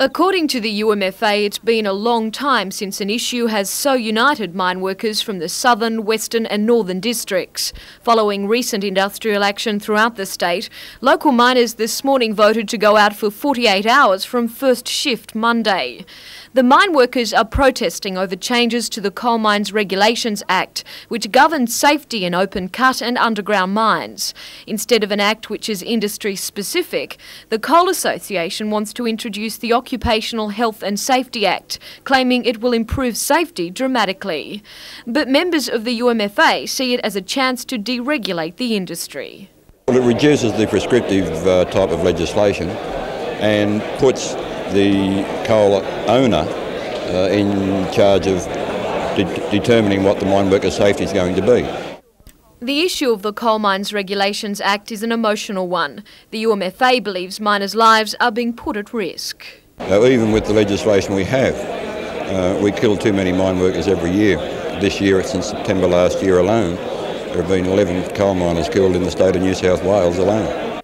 According to the UMFA, it's been a long time since an issue has so united mine workers from the southern, western and northern districts. Following recent industrial action throughout the state, local miners this morning voted to go out for 48 hours from first shift Monday. The mine workers are protesting over changes to the Coal Mines Regulations Act, which governs safety in open cut and underground mines. Instead of an act which is industry specific, the Coal Association wants to introduce the Occupational Health and Safety Act, claiming it will improve safety dramatically. But members of the UMFA see it as a chance to deregulate the industry. Well, it reduces the prescriptive type of legislation and puts the coal owner in charge of determining what the mine worker's safety is going to be. The issue of the Coal Mines Regulations Act is an emotional one. The UMFA believes miners' lives are being put at risk. Even with the legislation we have, we kill too many mine workers every year. This year, since September last year alone, there have been 11 coal miners killed in the state of New South Wales alone.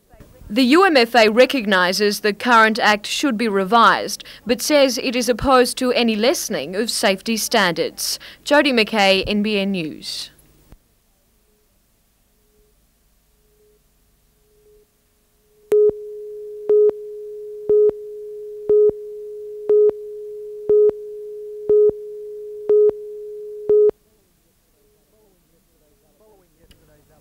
The UMFA recognises the current Act should be revised, but says it is opposed to any lessening of safety standards. Jodie McKay, NBN News.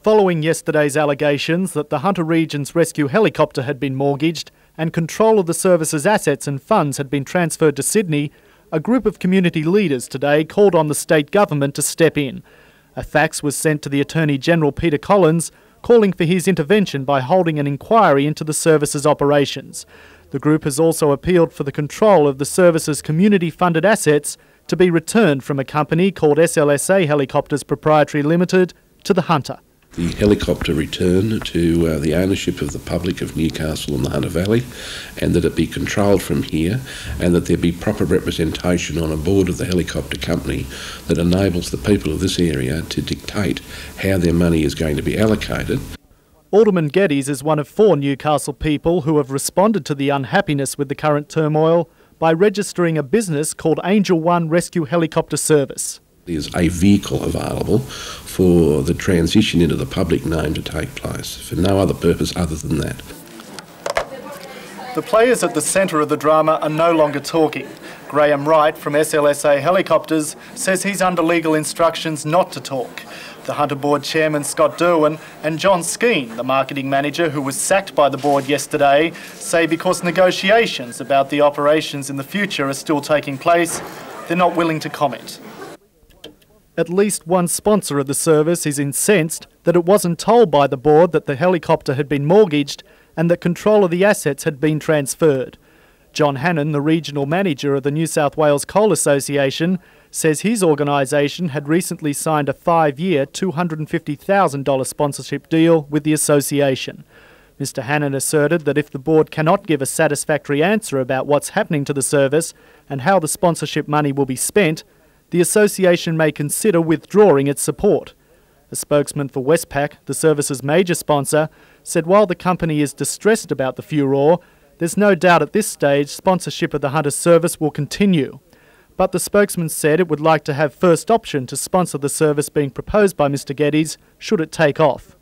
Following yesterday's allegations that the Hunter Region's rescue helicopter had been mortgaged and control of the service's assets and funds had been transferred to Sydney, a group of community leaders today called on the state government to step in. A fax was sent to the Attorney-General Peter Collins calling for his intervention by holding an inquiry into the service's operations. The group has also appealed for the control of the service's community-funded assets to be returned from a company called SLSA Helicopters Proprietary Limited to the Hunter. The helicopter return to the ownership of the public of Newcastle and the Hunter Valley, and that it be controlled from here, and that there be proper representation on a board of the helicopter company that enables the people of this area to dictate how their money is going to be allocated. Alderman Geddes is one of 4 Newcastle people who have responded to the unhappiness with the current turmoil by registering a business called Angel One Rescue Helicopter Service. There's a vehicle available for the transition into the public name to take place, for no other purpose other than that. The players at the centre of the drama are no longer talking. Graham Wright from SLSA Helicopters says he's under legal instructions not to talk. The Hunter Board Chairman Scott Derwin and John Skeen, the marketing manager who was sacked by the board yesterday, say because negotiations about the operations in the future are still taking place, they're not willing to comment. At least one sponsor of the service is incensed that it wasn't told by the board that the helicopter had been mortgaged and that control of the assets had been transferred. John Hannon, the regional manager of the New South Wales Coal Association, says his organisation had recently signed a 5-year $250,000 sponsorship deal with the association. Mr Hannon asserted that if the board cannot give a satisfactory answer about what's happening to the service and how the sponsorship money will be spent, the association may consider withdrawing its support. A spokesman for Westpac, the service's major sponsor, said while the company is distressed about the furore, there's no doubt at this stage sponsorship of the Hunter service will continue. But the spokesman said it would like to have first option to sponsor the service being proposed by Mr Geddes should it take off.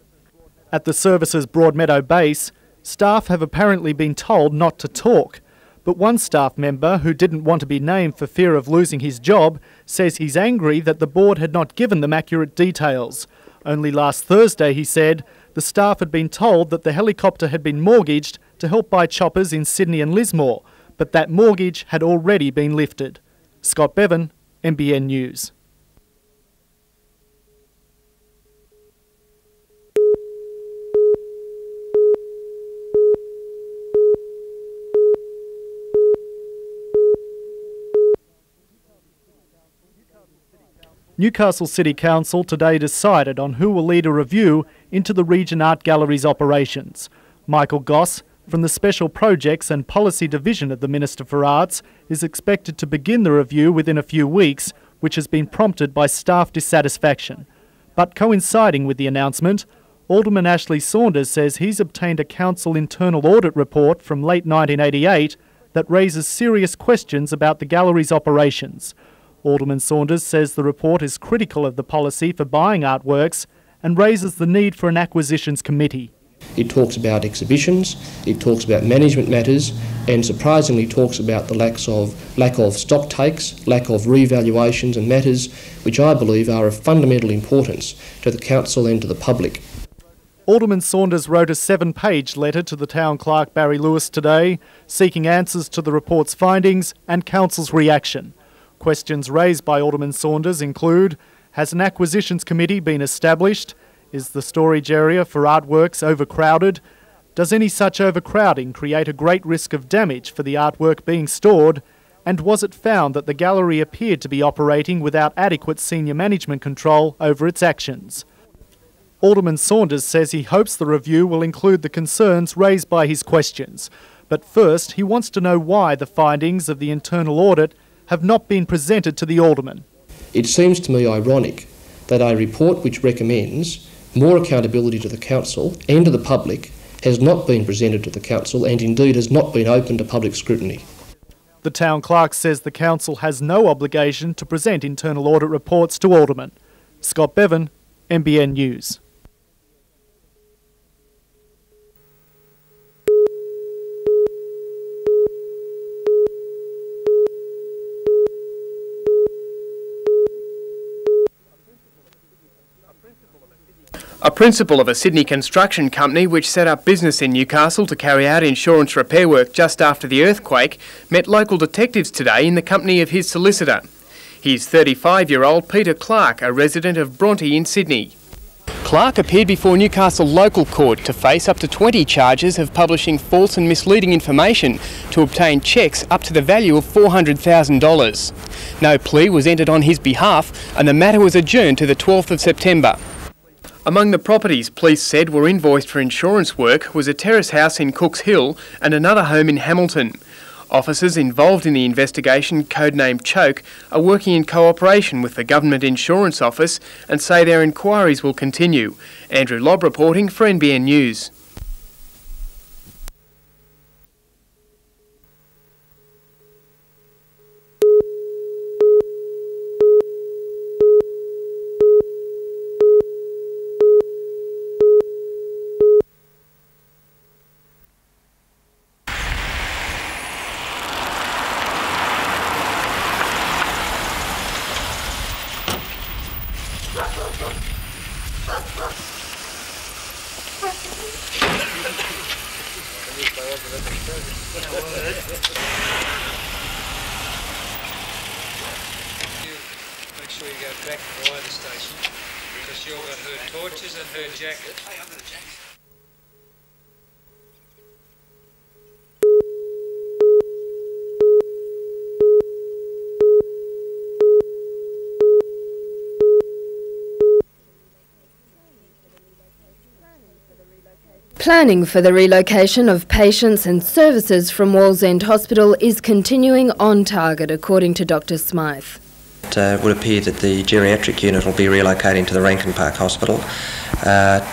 At the service's Broadmeadow base, staff have apparently been told not to talk. But one staff member, who didn't want to be named for fear of losing his job, says he's angry that the board had not given them accurate details. Only last Thursday, he said, the staff had been told that the helicopter had been mortgaged to help buy choppers in Sydney and Lismore, but that mortgage had already been lifted. Scott Bevan, NBN News. Newcastle City Council today decided on who will lead a review into the Region Art Gallery's operations. Michael Goss, from the Special Projects and Policy Division of the Minister for Arts, is expected to begin the review within a few weeks, which has been prompted by staff dissatisfaction. But coinciding with the announcement, Alderman Ashley Saunders says he's obtained a council internal audit report from late 1988 that raises serious questions about the gallery's operations. Alderman Saunders says the report is critical of the policy for buying artworks and raises the need for an acquisitions committee. It talks about exhibitions, it talks about management matters, and surprisingly talks about the lack of stock takes, lack of revaluations and matters which I believe are of fundamental importance to the council and to the public. Alderman Saunders wrote a 7-page letter to the Town Clerk Barry Lewis today, seeking answers to the report's findings and council's reaction. Questions raised by Alderman Saunders include: has an acquisitions committee been established? Is the storage area for artworks overcrowded? Does any such overcrowding create a great risk of damage for the artwork being stored? And was it found that the gallery appeared to be operating without adequate senior management control over its actions? Alderman Saunders says he hopes the review will include the concerns raised by his questions. But first, he wants to know why the findings of the internal audit have not been presented to the Alderman. It seems to me ironic that a report which recommends more accountability to the council and to the public has not been presented to the council and indeed has not been open to public scrutiny. The Town Clerk says the council has no obligation to present internal audit reports to Aldermen. Scott Bevan, NBN News. A principal of a Sydney construction company which set up business in Newcastle to carry out insurance repair work just after the earthquake met local detectives today in the company of his solicitor. He's 35-year-old Peter Clark, a resident of Bronte in Sydney. Clark appeared before Newcastle Local Court to face up to 20 charges of publishing false and misleading information to obtain cheques up to the value of $400,000. No plea was entered on his behalf and the matter was adjourned to the 12th of September. Among the properties police said were invoiced for insurance work was a terrace house in Cooks Hill and another home in Hamilton. Officers involved in the investigation, codenamed Choke, are working in cooperation with the Government Insurance Office and say their inquiries will continue. Andrew Lobb reporting for NBN News. Make sure you go back via the station because you've got her torches and her jacket. Hey, I've got a jacket. Planning for the relocation of patients and services from Wallsend Hospital is continuing on target, according to Dr Smythe. It would appear that the geriatric unit will be relocating to the Rankin Park Hospital,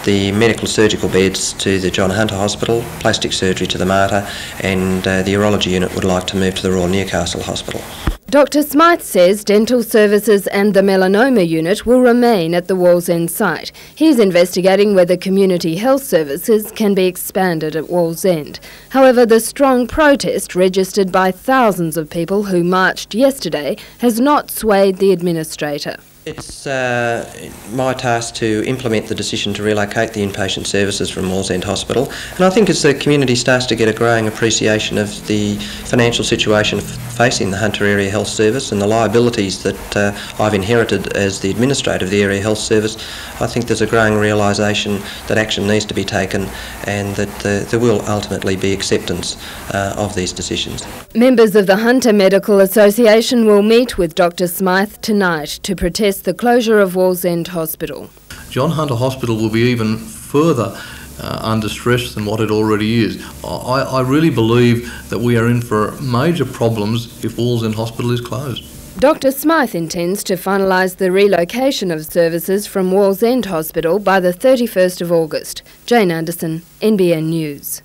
the medical surgical beds to the John Hunter Hospital, plastic surgery to the Mater, and the urology unit would like to move to the Royal Newcastle Hospital. Dr Smythe says dental services and the melanoma unit will remain at the Wallsend site. He's investigating whether community health services can be expanded at Wallsend. However, the strong protest registered by thousands of people who marched yesterday has not swayed the administrator. It's my task to implement the decision to relocate the inpatient services from Wallsend Hospital, and I think as the community starts to get a growing appreciation of the financial situation facing the Hunter Area Health Service and the liabilities that I've inherited as the administrator of the Area Health Service, I think there's a growing realisation that action needs to be taken and that there will ultimately be acceptance of these decisions. Members of the Hunter Medical Association will meet with Dr Smythe tonight to protest the closure of Wallsend Hospital. John Hunter Hospital will be even further under stress than what it already is. I really believe that we are in for major problems if Wallsend Hospital is closed. Dr Smythe intends to finalise the relocation of services from Wallsend Hospital by the 31st of August. Jane Anderson, NBN News.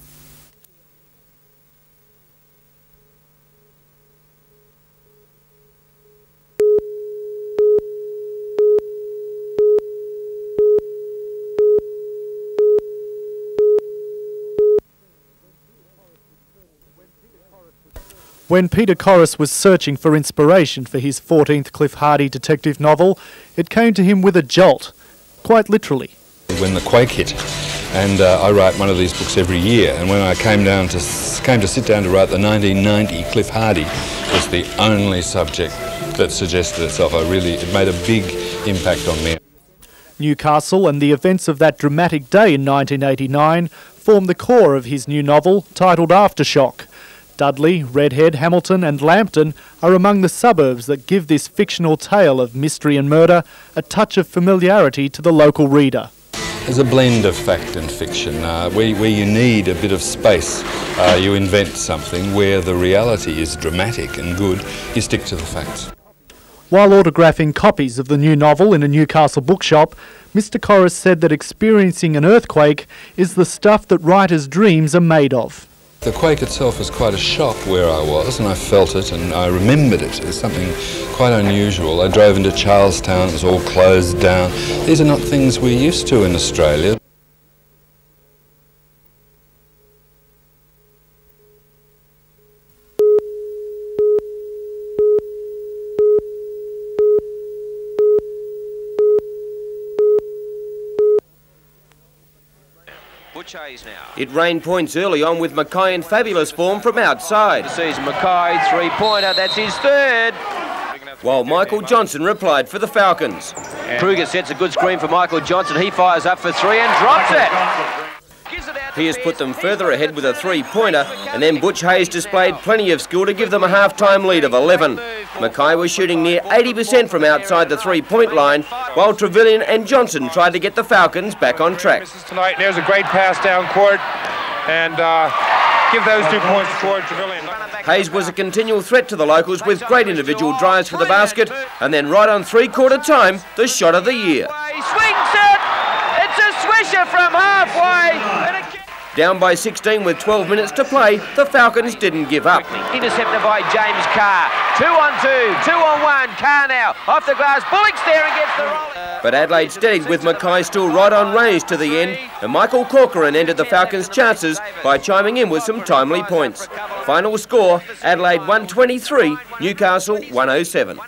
When Peter Torres was searching for inspiration for his 14th Cliff Hardy detective novel, it came to him with a jolt, quite literally. When the quake hit, and I write one of these books every year, and when I came to sit down to write the 1990 Cliff Hardy, was the only subject that suggested itself. It made a big impact on me. Newcastle and the events of that dramatic day in 1989 form the core of his new novel, titled Aftershock. Dudley, Redhead, Hamilton and Lambton are among the suburbs that give this fictional tale of mystery and murder a touch of familiarity to the local reader. There's a blend of fact and fiction. Where you need a bit of space, you invent something. Where the reality is dramatic and good, you stick to the facts. While autographing copies of the new novel in a Newcastle bookshop, Mr. Torres said that experiencing an earthquake is the stuff that writers' dreams are made of. The quake itself was quite a shock where I was, and I felt it and I remembered it as something quite unusual. I drove into Charlestown, it was all closed down. These are not things we're used to in Australia. It rained points early on with Mackay in fabulous form from outside. The season Mackay, three-pointer, that's his third. While Michael Johnson replied for the Falcons. Kruger sets a good screen for Michael Johnson. He fires up for three and drops it. He has put them further ahead with a three-pointer, and then Butch Hayes displayed plenty of skill to give them a half-time lead of 11. Mackay was shooting near 80% from outside the three-point line, while Trevelyan and Johnson tried to get the Falcons back on track. Tonight, there's a great pass down court, and give those 2 points toward Trevelyan. Hayes was a continual threat to the locals with great individual drives for the basket, and then right on three-quarter time, the shot of the year. He swings it! It's a swisher from halfway! Down by 16 with 12 minutes to play, the Falcons didn't give up. Intercepted by James Carr. 2-on-2, 2-on-1. Carr now off the glass. Bullock's there and gets the roll. But Adelaide steadied with Mackay still right on range to the end, and Michael Corcoran ended the Falcons' chances by chiming in with some timely points. Final score, Adelaide 123, Newcastle 107.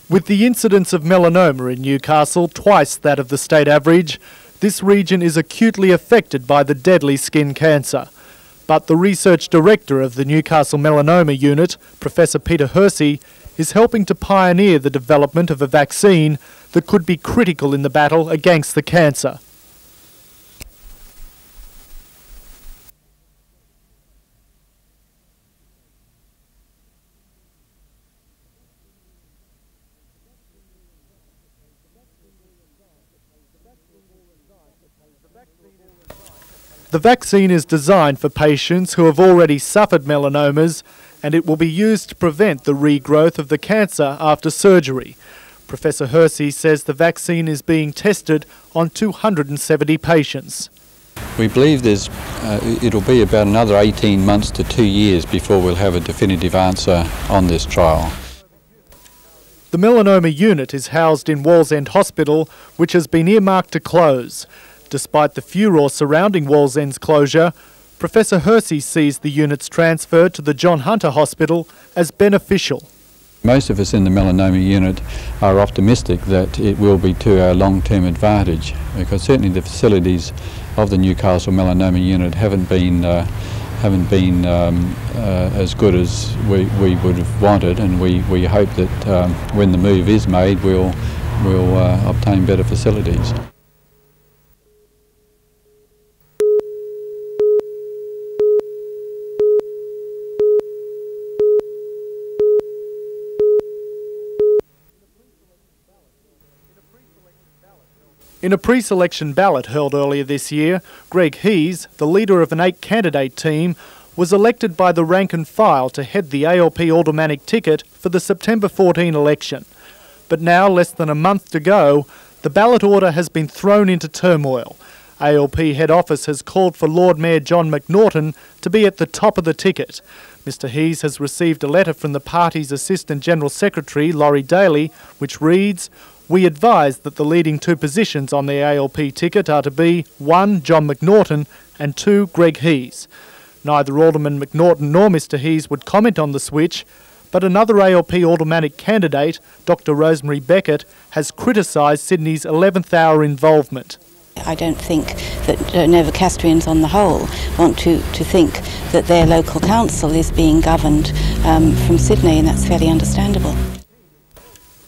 With the incidence of melanoma in Newcastle twice that of the state average, this region is acutely affected by the deadly skin cancer. But the research director of the Newcastle Melanoma Unit, Professor Peter Hersey, is helping to pioneer the development of a vaccine that could be critical in the battle against the cancer. The vaccine is designed for patients who have already suffered melanomas, and it will be used to prevent the regrowth of the cancer after surgery. Professor Hersey says the vaccine is being tested on 270 patients. We believe it'll be about another 18 months to 2 years before we'll have a definitive answer on this trial. The melanoma unit is housed in Wallsend Hospital, which has been earmarked to close. Despite the furore surrounding Wallsend's closure, Professor Hersey sees the unit's transfer to the John Hunter Hospital as beneficial. Most of us in the melanoma unit are optimistic that it will be to our long-term advantage, because certainly the facilities of the Newcastle Melanoma Unit haven't been as good as we would have wanted, and we hope that when the move is made, we'll obtain better facilities. In a pre-selection ballot held earlier this year, Greg Hees, the leader of an 8-candidate team, was elected by the rank and file to head the ALP automatic ticket for the September 14 election. But now, less than a month to go, the ballot order has been thrown into turmoil. ALP head office has called for Lord Mayor John McNaughton to be at the top of the ticket. Mr Hayes has received a letter from the party's Assistant General Secretary, Laurie Daly, which reads, "We advise that the leading two positions on the ALP ticket are to be 1. John McNaughton and 2. Greg Hayes." Neither Alderman McNaughton nor Mr Hayes would comment on the switch, but another ALP aldermanic candidate, Dr Rosemary Beckett, has criticised Sydney's 11th hour involvement. I don't think that Novocastrians on the whole want to think that their local council is being governed from Sydney, and that's fairly understandable.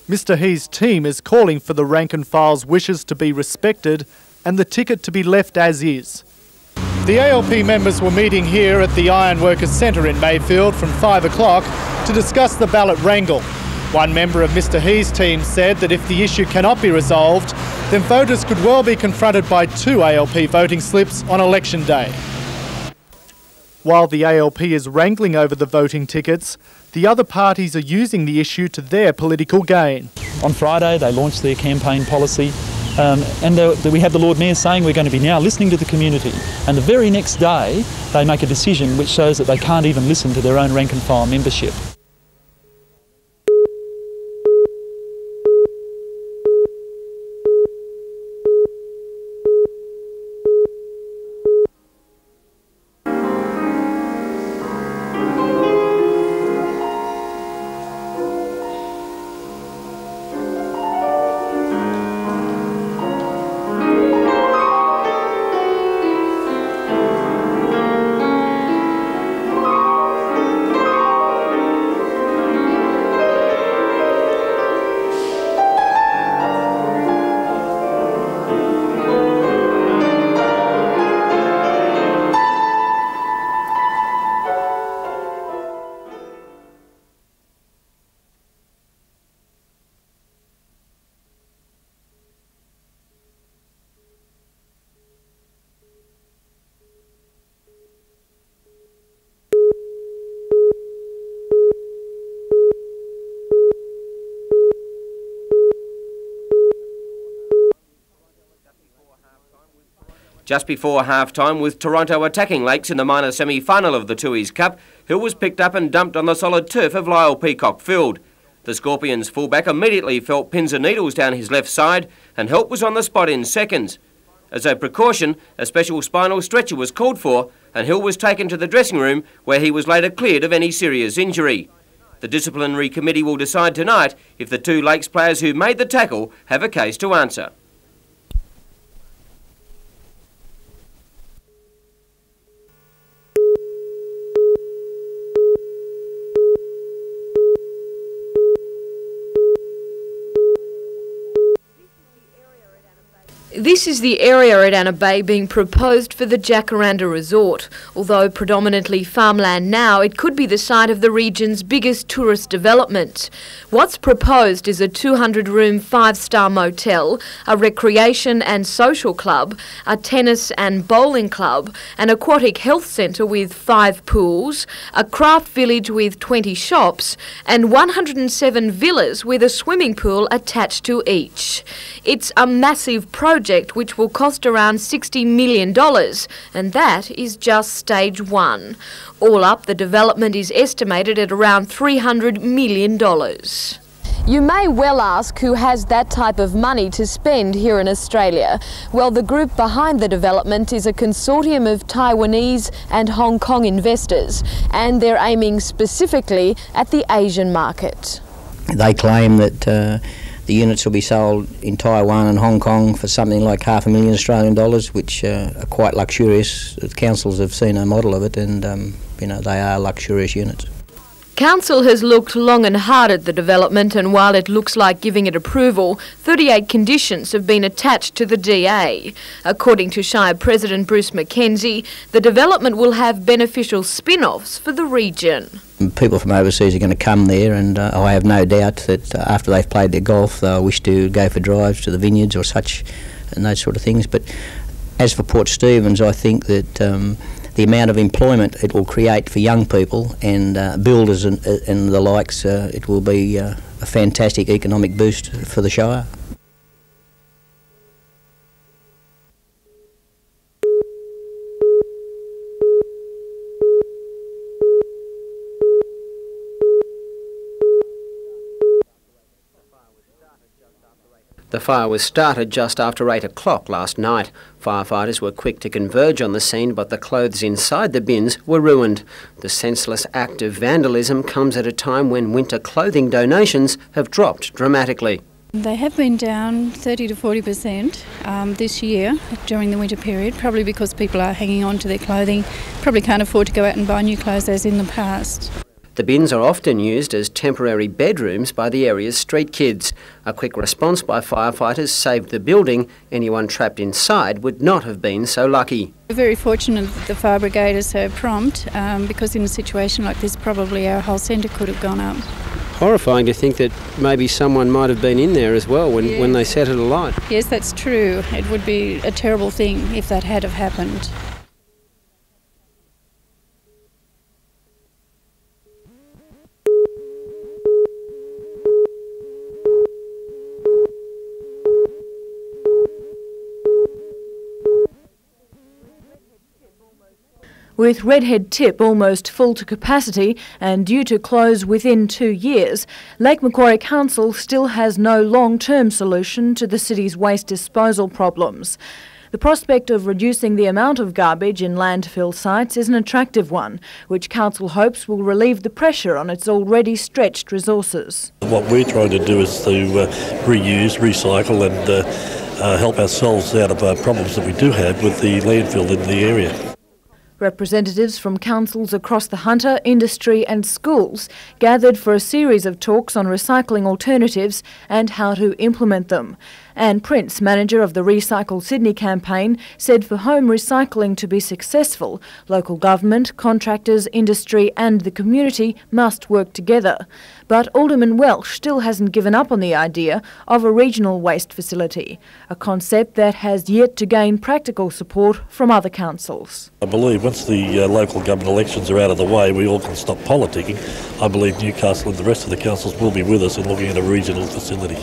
Mr Hayes' team is calling for the rank and file's wishes to be respected and the ticket to be left as is. The ALP members were meeting here at the Ironworkers Centre in Mayfield from 5 o'clock to discuss the ballot wrangle. One member of Mr Hayes' team said that if the issue cannot be resolved, then voters could well be confronted by 2 ALP voting slips on election day. While the ALP is wrangling over the voting tickets, the other parties are using the issue to their political gain. On Friday they launched their campaign policy and we have the Lord Mayor saying we're going to be now listening to the community, and the very next day they make a decision which shows that they can't even listen to their own rank and file membership. Just before half-time, with Toronto attacking Lakes in the minor semi-final of the Tooheys Cup, Hill was picked up and dumped on the solid turf of Lyle Peacock Field. The Scorpions' fullback immediately felt pins and needles down his left side, and help was on the spot in seconds. As a precaution, a special spinal stretcher was called for, and Hill was taken to the dressing room, where he was later cleared of any serious injury. The disciplinary committee will decide tonight if the 2 Lakes players who made the tackle have a case to answer. This is the area at Anna Bay being proposed for the Jacaranda Resort. Although predominantly farmland now, it could be the site of the region's biggest tourist development. What's proposed is a 200-room 5-star motel, a recreation and social club, a tennis and bowling club, an aquatic health centre with 5 pools, a craft village with 20 shops, and 107 villas with a swimming pool attached to each. It's a massive project which will cost around $60 million, and that is just stage 1. All up, the development is estimated at around $300 million. You may well ask who has that type of money to spend here in Australia. Well, the group behind the development is a consortium of Taiwanese and Hong Kong investors, and they're aiming specifically at the Asian market. They claim that the units will be sold in Taiwan and Hong Kong for something like $500,000 Australian dollars, which are quite luxurious. The councils have seen a model of it, and you know, they are luxurious units. Council has looked long and hard at the development, and while it looks like giving it approval, 38 conditions have been attached to the DA. According to Shire President Bruce McKenzie, the development will have beneficial spin-offs for the region. People from overseas are going to come there, and I have no doubt that after they've played their golf, they'll wish to go for drives to the vineyards or such, and those sort of things. But as for Port Stephens, I think that the amount of employment it will create for young people and builders and the likes, it will be a fantastic economic boost for the Shire. The fire was started just after 8 o'clock last night. Firefighters were quick to converge on the scene, but the clothes inside the bins were ruined. The senseless act of vandalism comes at a time when winter clothing donations have dropped dramatically. They have been down 30 to 40% this year during the winter period, probably because people are hanging on to their clothing, probably can't afford to go out and buy new clothes as in the past. The bins are often used as temporary bedrooms by the area's street kids. A quick response by firefighters saved the building. Anyone trapped inside would not have been so lucky. We're very fortunate that the fire brigade is so prompt, because in a situation like this probably our whole centre could have gone up. Horrifying to think that maybe someone might have been in there as well when they set it alight. Yes, that's true. It would be a terrible thing if that had have happened. With Redhead Tip almost full to capacity and due to close within 2 years, Lake Macquarie Council still has no long-term solution to the city's waste disposal problems. The prospect of reducing the amount of garbage in landfill sites is an attractive one, which Council hopes will relieve the pressure on its already stretched resources. What we're trying to do is to reuse, recycle and help ourselves out of problems that we do have with the landfill in the area. Representatives from councils across the Hunter, industry and schools gathered for a series of talks on recycling alternatives and how to implement them. Anne Prince, manager of the Recycle Sydney campaign, said for home recycling to be successful, local government, contractors, industry and the community must work together. But Alderman Welsh still hasn't given up on the idea of a regional waste facility, a concept that has yet to gain practical support from other councils. I believe once the local government elections are out of the way, we all can stop politicking. I believe Newcastle and the rest of the councils will be with us in looking at a regional facility.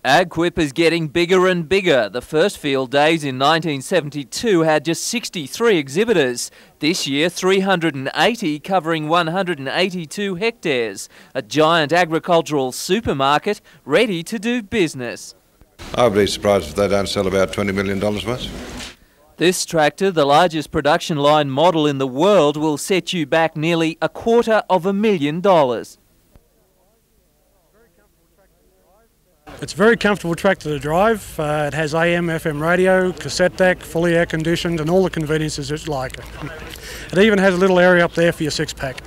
AgQuip is getting bigger and bigger. The first field days in 1972 had just 63 exhibitors. This year, 380, covering 182 hectares. A giant agricultural supermarket ready to do business. I'd be surprised if they don't sell about $20 million worth. This tractor, the largest production line model in the world, will set you back nearly $250,000. It's a very comfortable tractor to drive. It has AM, FM radio, cassette deck, fully air conditioned and all the conveniences that you like. It even has a little area up there for your six-pack.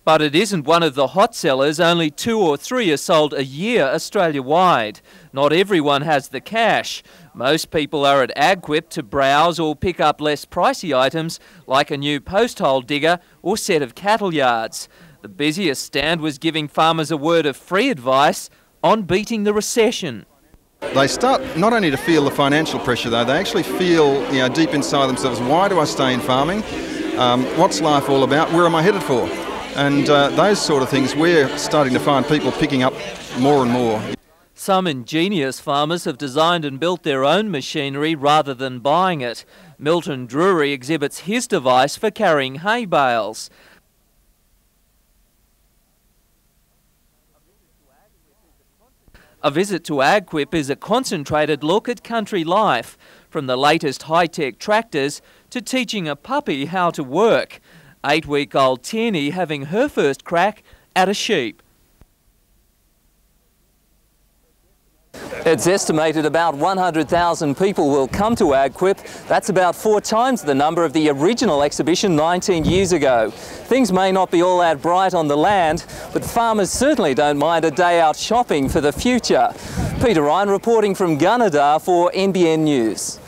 But it isn't one of the hot sellers. Only 2 or 3 are sold a year Australia-wide. Not everyone has the cash. Most people are at AgQuip to browse or pick up less pricey items like a new post hole digger or set of cattle yards. The busiest stand was giving farmers a word of free advice on beating the recession. They start not only to feel the financial pressure though, they actually feel, deep inside themselves, why do I stay in farming? What's life all about? Where am I headed for? And those sort of things we're starting to find people picking up more and more. Some ingenious farmers have designed and built their own machinery rather than buying it. Milton Drury exhibits his device for carrying hay bales. A visit to AgQuip is a concentrated look at country life, from the latest high-tech tractors to teaching a puppy how to work. 8-week-old Tierney having her first crack at a sheep. It's estimated about 100,000 people will come to AgQuip. That's about 4 times the number of the original exhibition 19 years ago. Things may not be all that bright on the land, but farmers certainly don't mind a day out shopping for the future. Peter Ryan reporting from Gunnedah for NBN News.